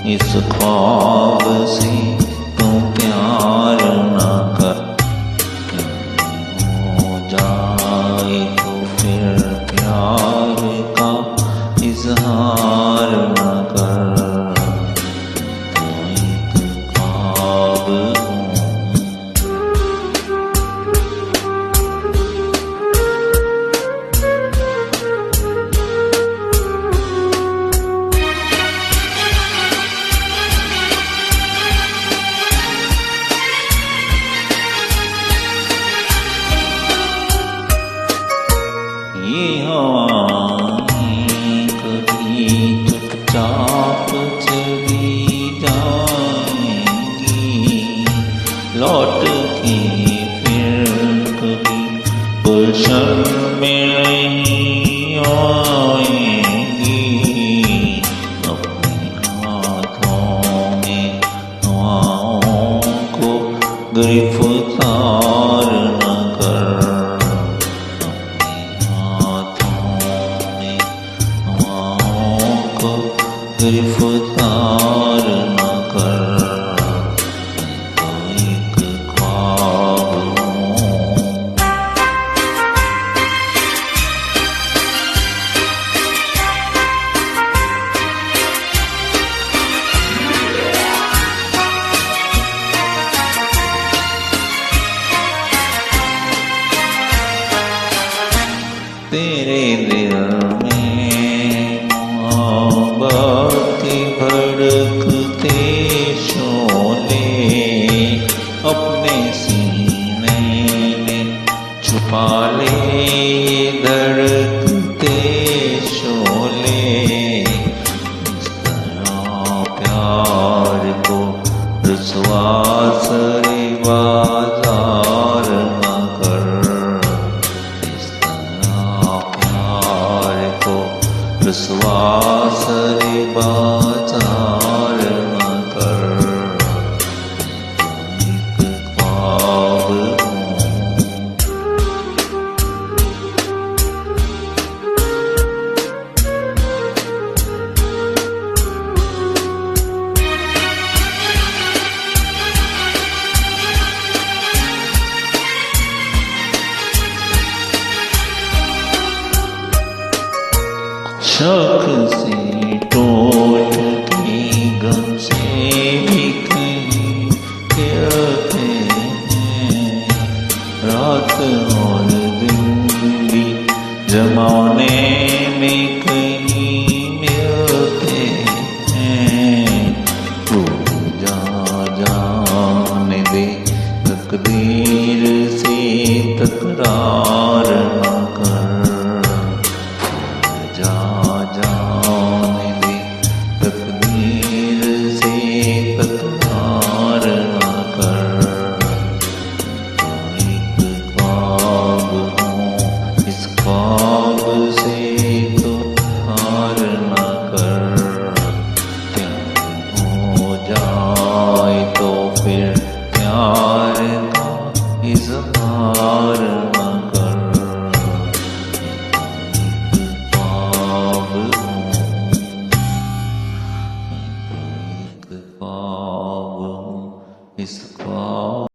इस ख्वाब से तू प्यार न कर, हो जाए तो फिर प्यार का इजहार न कर। तो एक ख्वाब ये हवाएं कभी चुपचाप चली जाएंगी, लौट के फिर कभी गुलशन में नहीं आएंगी। अपने हाथों में हवाओं को गिरफ्तार न कर, गिरफ्तार न कर। तो एक ख्वाब तेरे दिल में मोहब्बत के भड़कते शोले अपने सीने में छुपा ले, ये धड़कते शोले। इस तरह प्यार को रुसवा सरे बाजार न कर, इस तरह प्यार को रुसवा सरे बाजार न कर। एक ख्वाब शौक से टूट के गम से भी कहीं गिरते हैं, रात और दिन भी जमाने में